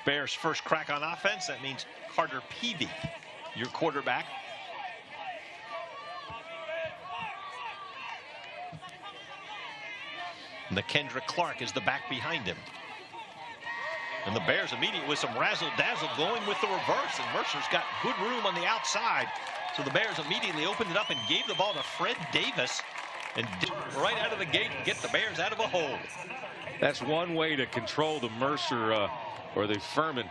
Bears' first crack on offense. That means Carter Peavy, your quarterback. Kendra Clark is the back behind him. And the Bears immediately with some razzle-dazzle going with the reverse. And Mercer's got good room on the outside. So the Bears immediately opened it up and gave the ball to Fred Davis. And right out of the gate get the Bears out of a hole. That's one way to control the Mercer or the Furman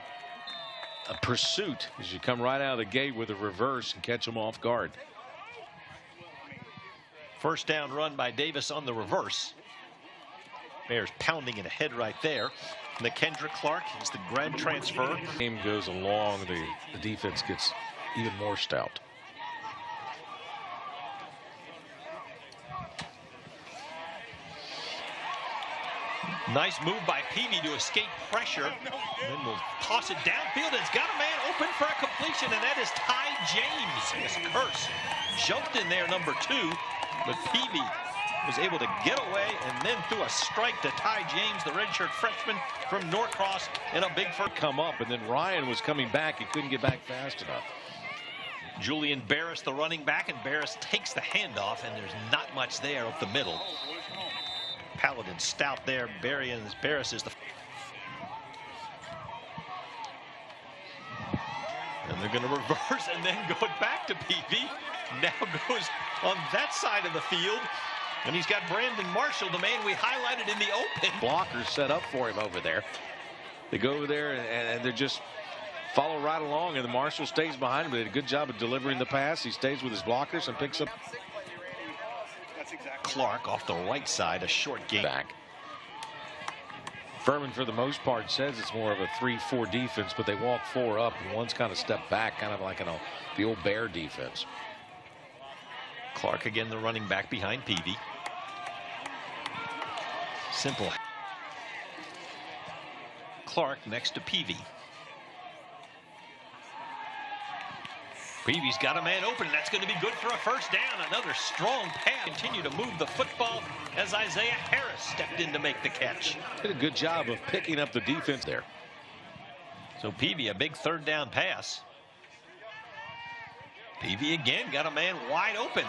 pursuit, is you come right out of the gate with a reverse and catch them off guard. First down run by Davis on the reverse. Bears pounding it ahead right there. Kendra Clark is the grad transfer. Game goes along, the defense gets even more stout. Nice move by Peavy to escape pressure. And then we'll toss it downfield. It's got a man open for a completion, and that is Ty James. This curse jumped in there, number 2, but Peavy was able to get away and then threw a strike to Ty James, the redshirt freshman from Norcross, in a big first. Come up, and then Ryan was coming back. He couldn't get back fast enough. Julian Barris, the running back, and Barris takes the handoff, and there's not much there up the middle. Paladins stout there. Barris is the. And they're going to reverse and then go back to Peavy. Now goes on that side of the field. And he's got Brandon Marshall, the man we highlighted in the open. Blockers set up for him over there. They go over there and they just follow right along, and the Marshall stays behind him. They did a good job of delivering the pass. He stays with his blockers and picks up. Clark off the right side, a short gain. Back. Furman, for the most part, says it's more of a 3-4 defense, but they walk 4 up, and one's kind of stepped back, kind of like the old Bear defense. Clark again, the running back behind Peavy. Simple. Clark next to Peavy. Peavy's got a man open, and that's going to be good for a first down. Another strong pass. Continue to move the football as Isaiah Harris stepped in to make the catch. Did a good job of picking up the defense there. So Peavy, a big third down pass. Peavy again got a man wide open,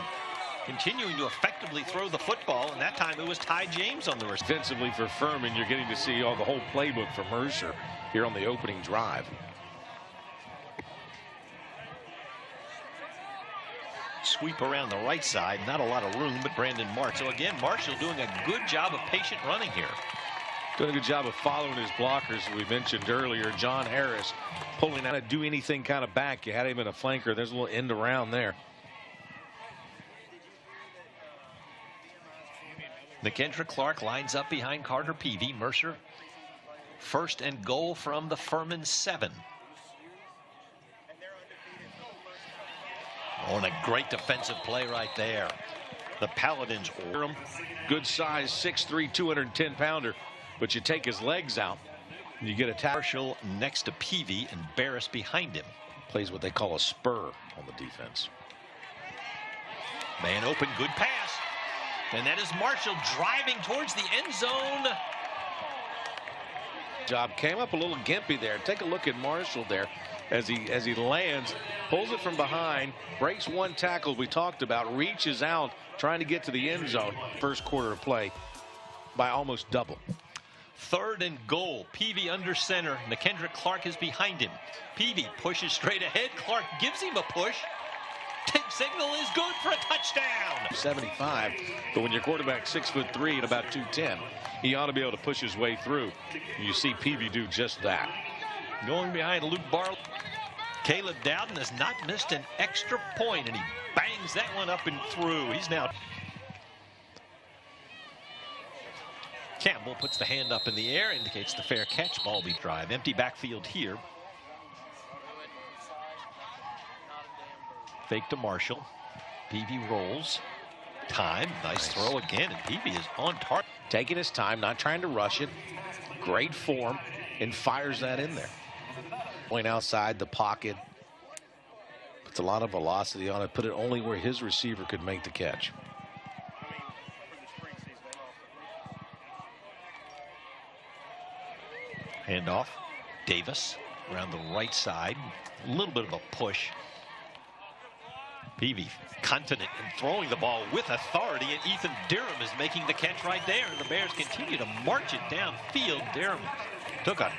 continuing to effectively throw the football, and that time it was Ty James on the receiver. Defensively for Furman, you're getting to see the whole playbook for Mercer here on the opening drive. Sweep around the right side, not a lot of room, but Brandon Marshall. So again, Marshall doing a good job of patient running here. Doing a good job of following his blockers, as we mentioned earlier. John Harris pulling out to do anything kind of back. You had him in a flanker. There's a little end around there. Kendra Clark lines up behind Carter Peavy. Mercer, first and goal from the Furman 7. Oh, and a great defensive play right there. The Paladins. Good size, 6'3", 210-pounder. But you take his legs out, and you get a tackle. Marshall next to Peavy and Barris behind him. Plays what they call a spur on the defense. Man open, good pass. And that is Marshall driving towards the end zone. Job came up a little gimpy there. Take a look at Marshall there as he lands, pulls it from behind, breaks one tackle we talked about, reaches out, trying to get to the end zone. First quarter of play by almost double. Third and goal. Peavy under center. Kendra Clark is behind him. Peavy pushes straight ahead. Clark gives him a push. Take signal is good for a touchdown. 75, but when your quarterback's 6'3" and about 210, he ought to be able to push his way through. You see Peavy do just that. Going behind Luke Barlow. Caleb Dowden has not missed an extra point, and he bangs that one up and through. He's now. Campbell puts the hand up in the air, indicates the fair catch. Ball be drive. Empty backfield here. Fake to Marshall. Peavy rolls. Time. Nice throw again, and Peavy is on target. Taking his time, not trying to rush it. Great form, and fires that in there. Point outside the pocket. Puts a lot of velocity on it. Put it only where his receiver could make the catch. Handoff. Davis around the right side. A little bit of a push. Peavy confident in throwing the ball with authority, and Ethan Durham is making the catch right there. And the Bears continue to march it downfield. Durham took a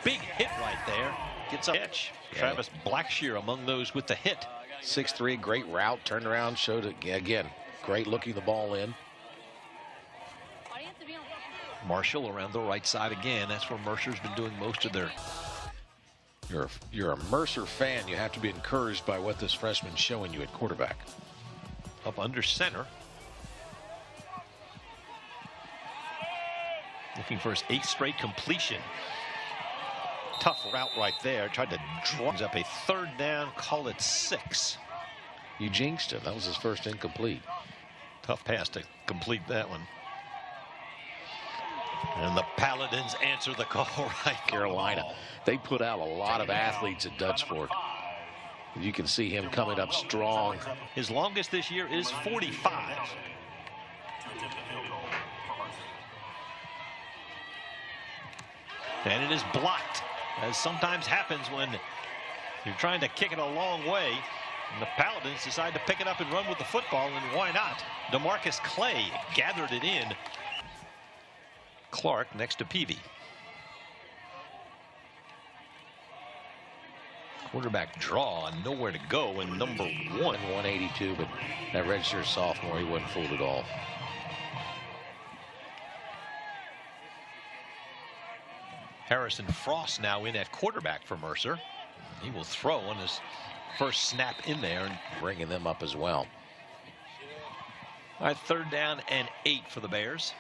big hit right there. Gets a catch. Yeah. Travis Blackshear among those with the hit. 6'3", great route, turned around, showed it again. Great looking the ball in. Marshall around the right side again. That's where Mercer's been doing most of their. You're a Mercer fan. You have to be encouraged by what this freshman's showing you at quarterback. Up under center. Looking for his 8th straight completion. Tough route right there. Tried to draw up a 3rd down, call it 6. You jinxed him. That was his first incomplete. Tough pass to complete that one. And the Paladins answer the call right. Carolina. They put out a lot of athletes at Dutchford. You can see him coming up strong. His longest this year is 45. And it is blocked, as sometimes happens when you're trying to kick it a long way. And the Paladins decide to pick it up and run with the football, and why not? DeMarcus Clay gathered it in. Clark next to Peavy. Quarterback draw and nowhere to go, and number 182, but that redshirt sophomore, he wasn't fooled at all. Harrison Frost now in at quarterback for Mercer. He will throw on his first snap in there, and bringing them up as well. All right, 3rd down and 8 for the Bears.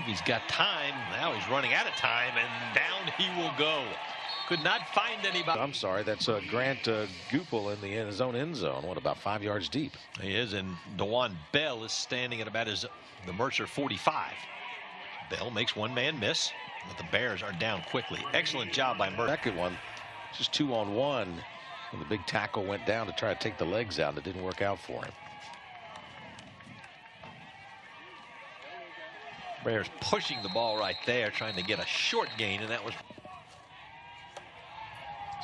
He's got time. Now he's running out of time, and down he will go. Could not find anybody. I'm sorry, that's Grant Goupil in his own end zone. What, about 5 yards deep? He is, and DeJuan Bell is standing at about the Mercer 45. Bell makes one man miss, but the Bears are down quickly. Excellent job by Mercer. Second one, just 2-on-1, and the big tackle went down to try to take the legs out. It didn't work out for him. Bears pushing the ball right there, trying to get a short gain, and that was.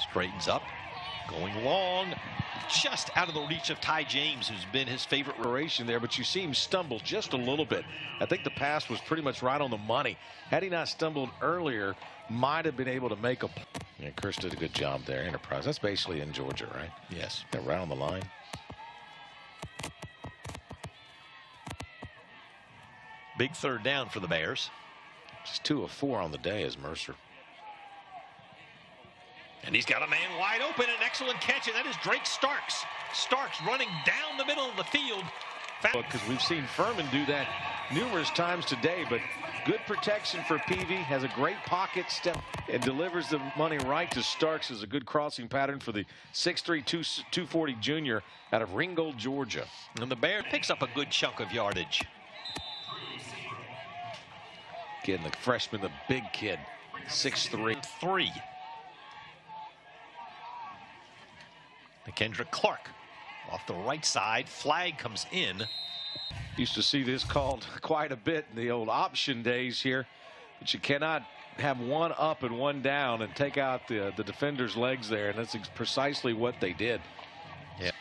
Straightens up, going long, just out of the reach of Ty James, who's been his favorite operation there, but you see him stumble just a little bit. I think the pass was pretty much right on the money. Had he not stumbled earlier, might have been able to make a. Yeah, Kirst did a good job there. Enterprise. That's basically in Georgia, right? Yes. They're right on the line. Big 3rd down for the Bears. Just 2 of 4 on the day as Mercer. And he's got a man wide open. An excellent catch, and that is Drake Starks. Starks running down the middle of the field. Because we've seen Furman do that numerous times today, but good protection for Peavy. Has a great pocket step and delivers the money right to Starks. Is a good crossing pattern for the 6'3", 240 junior out of Ringgold, Georgia. And the Bear picks up a good chunk of yardage. Again, the freshman, the big kid, 6'3". 3. Kendrick Clark off the right side. Flag comes in. Used to see this called quite a bit in the old option days here, but you cannot have one up and one down and take out the defender's legs there, and that's precisely what they did. Yeah,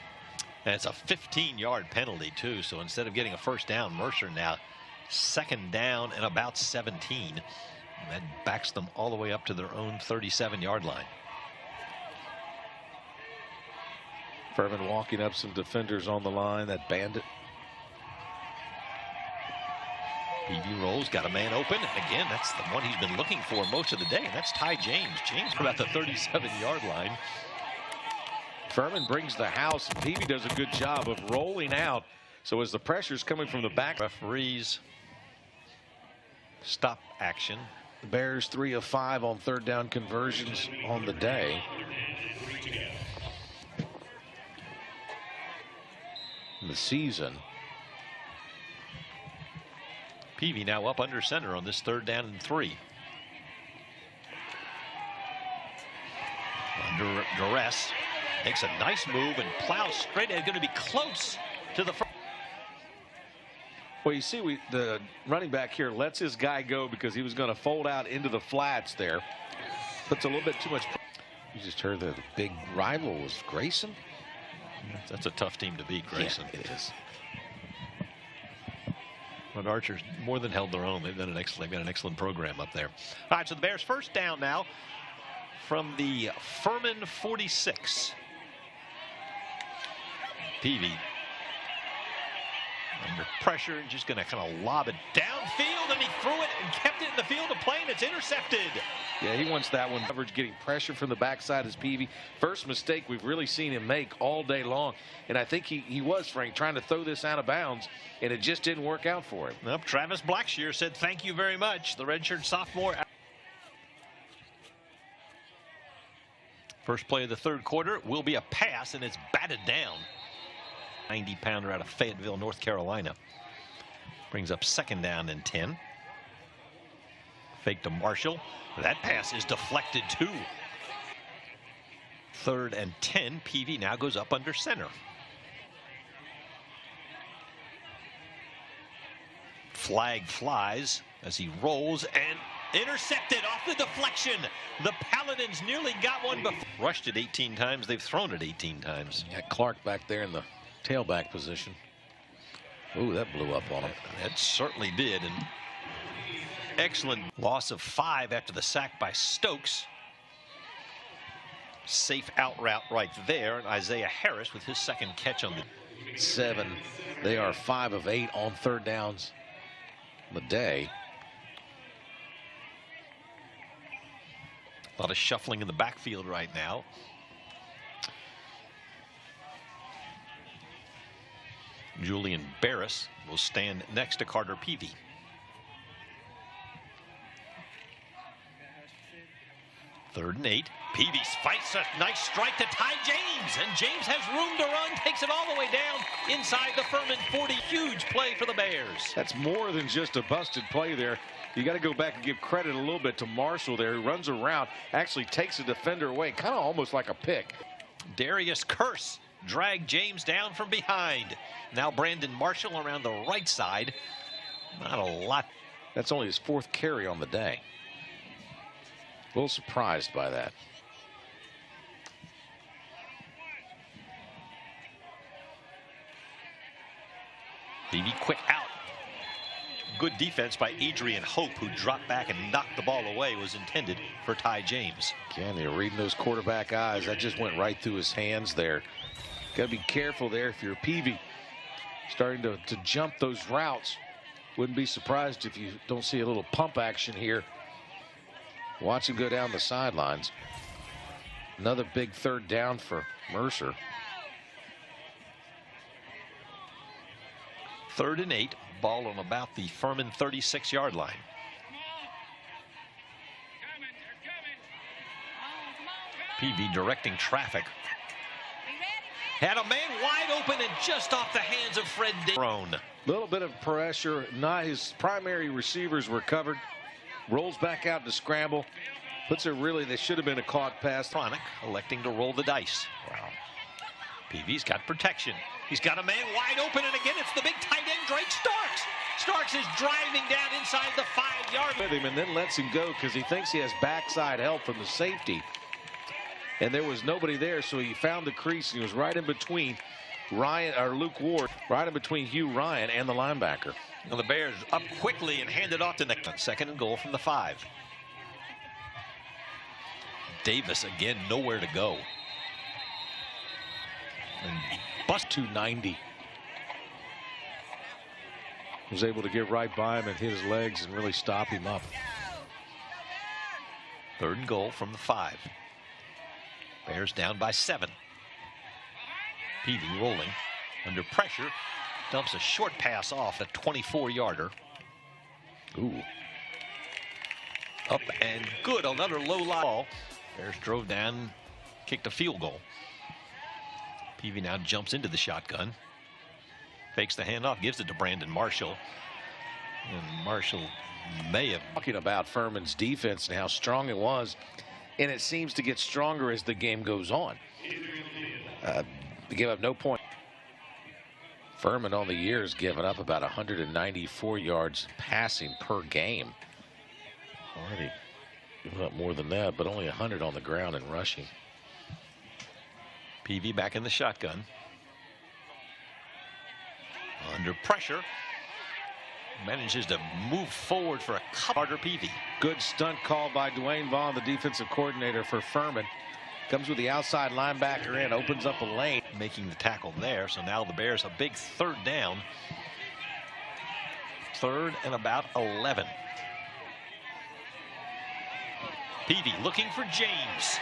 and it's a 15-yard penalty too, so instead of getting a 1st down, Mercer now 2nd down and about 17. And that backs them all the way up to their own 37-yard line. Furman walking up some defenders on the line. That bandit. Peavy rolls, got a man open, and again, that's the one he's been looking for most of the day, and that's Ty James. James about the 37-yard line. Furman brings the house, and Peavy does a good job of rolling out. So as the pressure's coming from the back, referees stop action. The Bears 3 of 5 on 3rd down conversions on the day. In the season. Peavy now up under center on this 3rd down and 3. Under duress, makes a nice move and plows straight. It's going to be close to the front. Well, you see, the running back here lets his guy go because he was going to fold out into the flats there. Puts a little bit too much. You just heard that the big rival was Grayson. That's a tough team to beat, Grayson. Yeah, it is. But Archer's more than held their own. They've got an excellent program up there. All right, so the Bears first down now from the Furman 46. Peavy under pressure, just going to kind of lob it downfield, and he threw it and kept it in the field of play, and it's intercepted. Yeah, he wants that one. Coverage, getting pressure from the backside is Peavy. First mistake we've really seen him make all day long. And I think he was, Frank, trying to throw this out of bounds, and it just didn't work out for him. Well, Travis Blackshear said thank you very much. The redshirt sophomore. First play of the third quarter will be a pass, and it's batted down. 90-pounder out of Fayetteville, North Carolina. Brings up second down and 10. Fake to Marshall. That pass is deflected too. Third and 10. Peavy now goes up under center. Flag flies as he rolls and intercepted off the deflection. The Paladins nearly got one before. Rushed it 18 times. They've thrown it 18 times. Got Clark back there in the tailback position. Ooh, that blew up on him. It certainly did. And excellent loss of 5 after the sack by Stokes. Safe out route right there. And Isaiah Harris with his second catch on the 7. They are 5 of 8 on third downs on the day. A lot of shuffling in the backfield right now. Julian Barris will stand next to Carter Peavy. Third and 8. Peavy fights a nice strike to Ty James, and James has room to run, takes it all the way down inside the Furman 40. Huge play for the Bears. That's more than just a busted play there. You got to go back and give credit a little bit to Marshall there. He runs around, actually takes a defender away, kind of almost like a pick. Darius Curse dragged James down from behind. Now Brandon Marshall around the right side. Not a lot. That's only his 4th carry on the day. A little surprised by that. Peavy quick out. Good defense by Adrian Hope, who dropped back and knocked the ball away. Was intended for Ty James. Again, they're reading those quarterback eyes. That just went right through his hands there. Got to be careful there if you're Peavy. Starting to jump those routes. Wouldn't be surprised if you don't see a little pump action here. Watch him go down the sidelines. Another big third down for Mercer. Third and 8. Ball on about the Furman 36-yard line. Peavy directing traffic. Had a man wide open and just off the hands of Fred Daron. Little bit of pressure. Not his primary receivers were covered. Rolls back out to scramble. Puts it really, they should have been a caught pass. Chronic electing to roll the dice. Wow. Peavy's got protection. He's got a man wide open, and again it's the big tight end Drake Starks. Starks is driving down inside the 5-yard line. With him and then lets him go because he thinks he has backside help from the safety. And there was nobody there, so he found the crease. And he was right in between Luke Ward, right in between Hugh Ryan and the linebacker. And the Bears up quickly and hand it off to the second and goal from the 5. Davis again nowhere to go. And bust 290. Was able to get right by him and hit his legs and really stop him up. Third and goal from the 5. Bears down by 7. Peavy rolling under pressure. Dumps a short pass off, a 24-yarder. Ooh. Up and good. Another low line ball. Bears drove down, kicked a field goal. Peavy now jumps into the shotgun. Fakes the handoff, gives it to Brandon Marshall. And Marshall may have. Talking about Furman's defense and how strong it was. And it seems to get stronger as the game goes on. They give up no point. Furman on the year has given up about 194 yards passing per game. Already given up more than that, but only 100 on the ground and rushing. Peavy back in the shotgun. Under pressure. Manages to move forward for a Carter Peavy. Good stunt call by Dwayne Vaughn, the defensive coordinator for Furman. Comes with the outside linebacker in, opens up a lane. Making the tackle there, so now the Bears a big third down. Third and about 11. Peavy looking for James.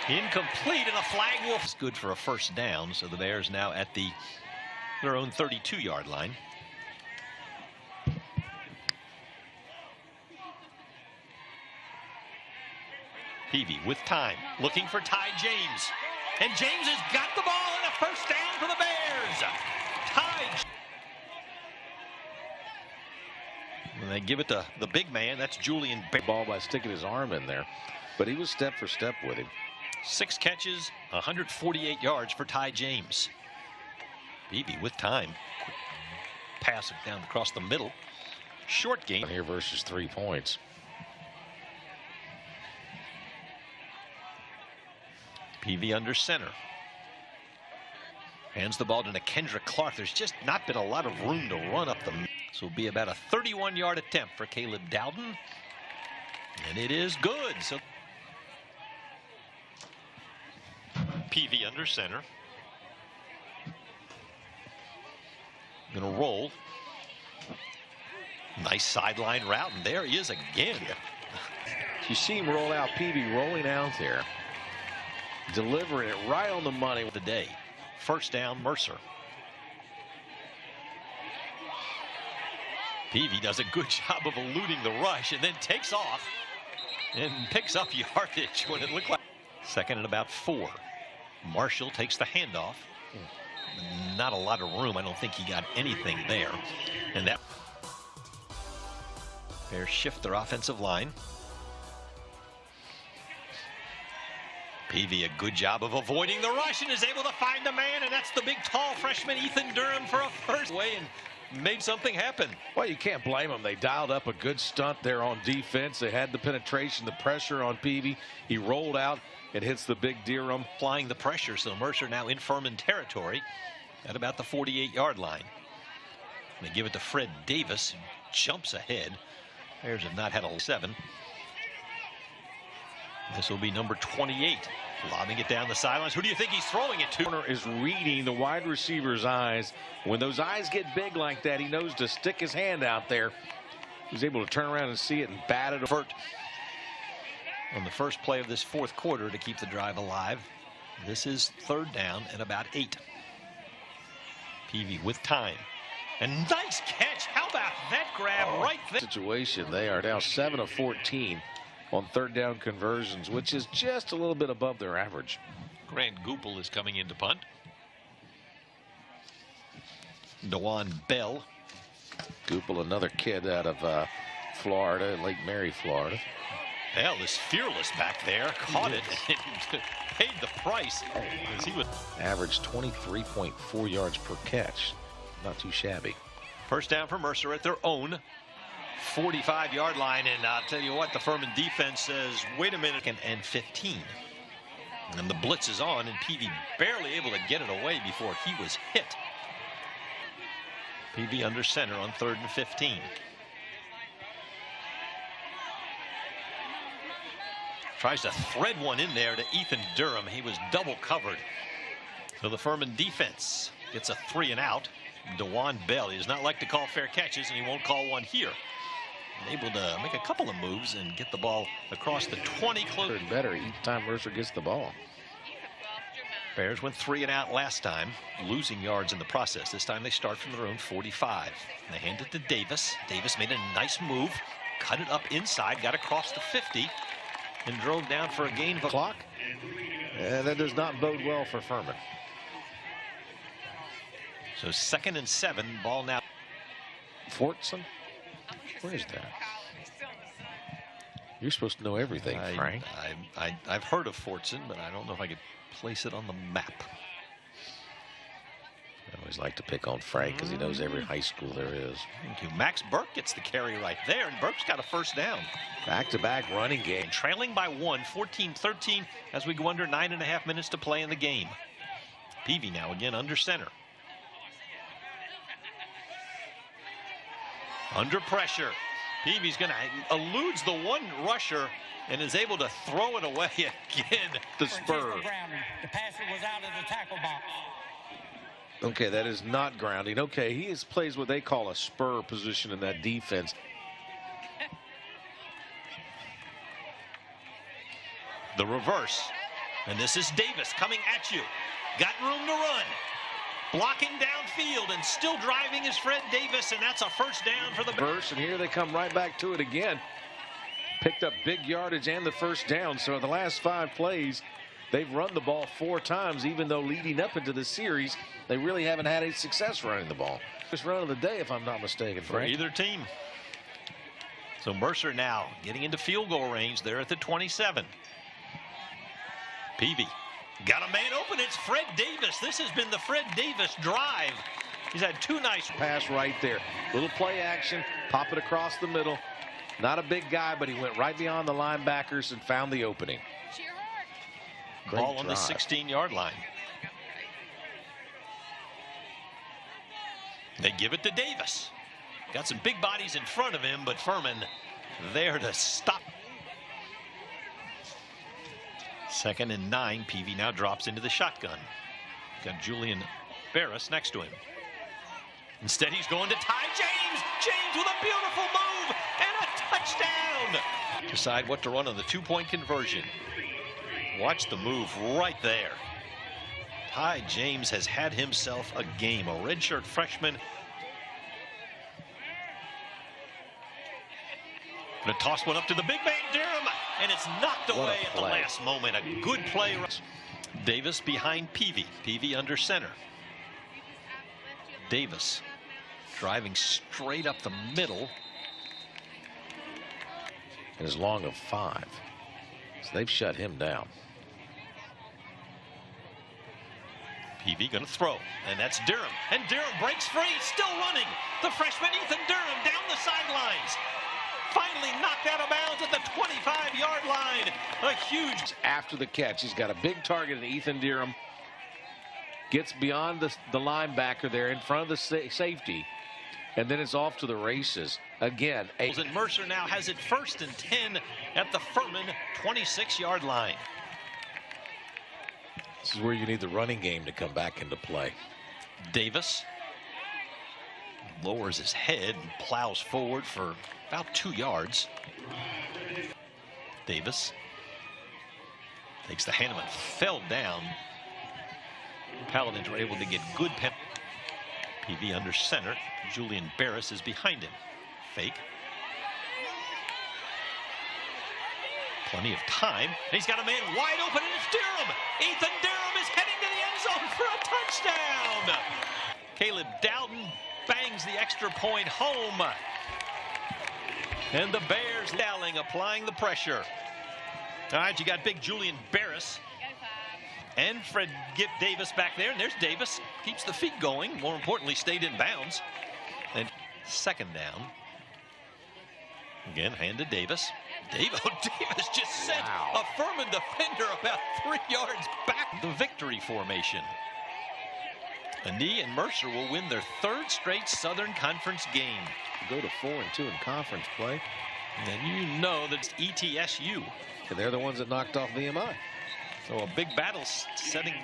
Incomplete, and a flag will. It's good for a first down, so the Bears now at their own 32-yard line. Peavy with time, looking for Ty James. And James has got the ball, and a first down for the Bears. Ty. And they give it to the big man. That's Julian. Ball by sticking his arm in there, but he was step for step with him. 6 catches, 148 yards for Ty James. Peavy with time. Pass it down across the middle. Short game. Here versus 3 points. Peavy under center. Hands the ball to Kendra Clark. There's just not been a lot of room to run up the. So it'll be about a 31-yard attempt for Caleb Dowden. And it is good. So Peavy under center. Gonna roll. Nice sideline route, and there he is again. You see him roll out, Peavy rolling out there, delivering it right on the money of the day. First down, Mercer. Peavy does a good job of eluding the rush and then takes off and picks up yardage when it looked like. Second and about 4. Marshall takes the handoff. Not a lot of room. I don't think he got anything there. And that Bears shift their offensive line. Peavy a good job of avoiding the rush and is able to find the man, and that's the big tall freshman Ethan Durham for a first way and made something happen. Well, you can't blame them. They dialed up a good stunt there on defense. They had the penetration, the pressure on Peavy. He rolled out and hits the big Durham. Applying the pressure, so Mercer now in Furman territory at about the 48-yard line. They give it to Fred Davis, who jumps ahead. Bears have not had a 7. This will be number 28, lobbing it down the sidelines. Who do you think he's throwing it to? Corner is reading the wide receiver's eyes. When those eyes get big like that, he knows to stick his hand out there. He's able to turn around and see it and bat it over. On the first play of this fourth quarter to keep the drive alive. This is third down and about 8. Peavy with time. And nice catch. How about that grab right there? Situation. They are now 7 of 14 on third down conversions, which is just a little bit above their average. Grant Goupel is coming in to punt. Dewan Bell. Goupel, another kid out of Florida, Lake Mary, Florida. Bell is fearless back there. Caught it and paid the price. As he was averaged 23.4 yards per catch. Not too shabby. First down for Mercer at their own 45-yard line, and I'll tell you what, the Furman defense says, wait a minute, and 15. And the blitz is on, and Peavy barely able to get it away before he was hit. Peavy under center on 3rd and 15. Tries to thread one in there to Ethan Durham. He was double covered. So the Furman defense gets a 3 and out. Dewan Bell, he does not like to call fair catches, and he won't call one here. Able to make a couple of moves and get the ball across the 20. Close. Better each time Mercer gets the ball. Bears went 3 and out last time, losing yards in the process. This time they start from their own 45. They hand it to Davis. Davis made a nice move, cut it up inside, got across the 50, and drove down for a gain of a clock. And that does not bode well for Furman. So 2nd and 7, ball now. Fortson? Where is that? You're supposed to know everything, Frank. I've heard of Fortson, but I don't know if I could place it on the map. Always like to pick on Frank because he knows every high school there is. Thank you. Max Burke gets the carry right there, and Burke's got a first down. Back-to-back running game. Trailing by 1, 14-13, as we go under 9.5 minutes to play in the game. Peavy now again under center. Under pressure. Peavy's going to eludes the one rusher and is able to throw it away again. The spur. The passer was out of the tackle box. Okay, that is not grounding. Okay, he plays what they call a spur position in that defense. The reverse. And this is Davis coming at you. Got room to run. Blocking downfield and still driving is Fred Davis, and that's a first down for the Bears. And here they come right back to it again. Picked up big yardage and the first down. So in the last 5 plays, they've run the ball 4 times, even though leading up into the series, they really haven't had any success running the ball. First run of the day, if I'm not mistaken, for Frank. either team. So Mercer now getting into field goal range there at the 27. Peavy got a man open. It's Fred Davis. This has been the Fred Davis drive. He's had 2 nice pass right there. Little play action, pop it across the middle. Not a big guy, but he went right beyond the linebackers and found the opening. Ball on the 16-yard line. They give it to Davis. Got some big bodies in front of him, but Furman there to stop. 2nd and 9. Peavy now drops into the shotgun. Got Julian Barris next to him. Instead, he's going to Ty James. James with a beautiful move and a touchdown. Decide what to run on the 2-point conversion. Watch the move right there. Ty James has had himself a game. A redshirt freshman. Gonna toss one up to the big man, Durham, and it's knocked away at the last moment. A good play. Davis behind Peavy. Peavy under center. Davis driving straight up the middle. And is long of 5. So they've shut him down. Peavy going to throw, and that's Durham. And Durham breaks free, still running. The freshman Ethan Durham down the sidelines. Finally knocked out of bounds at the 25-yard line. A huge... After the catch, he's got a big target in Ethan Durham. Gets beyond the linebacker there in front of the safety. And then it's off to the races. Again, and Mercer now has it 1st and 10 at the Furman 26-yard line. This is where you need the running game to come back into play. Davis lowers his head and plows forward for about 2 yards. Davis takes the hand and fell down. Paladins were able to get good pen. Peavy under center. Julian Barris is behind him. Fake. Plenty of time. And he's got a man wide open, and it's Durham. Ethan Durham is heading to the end zone for a touchdown. Caleb Dowden bangs the extra point home. And the Bears yelling, applying the pressure. All right, you got big Julian Barris. And Fred Davis back there. And there's Davis. Keeps the feet going. More importantly, stayed in bounds. And 2nd down. Again, hand to Davis. Davis just sent a Furman defender about 3 yards back. The victory formation. Anee and Mercer will win their 3rd straight Southern Conference game. Go to 4-2 in conference play. And you know that's ETSU. And they're the ones that knocked off VMI. So a big battle setting.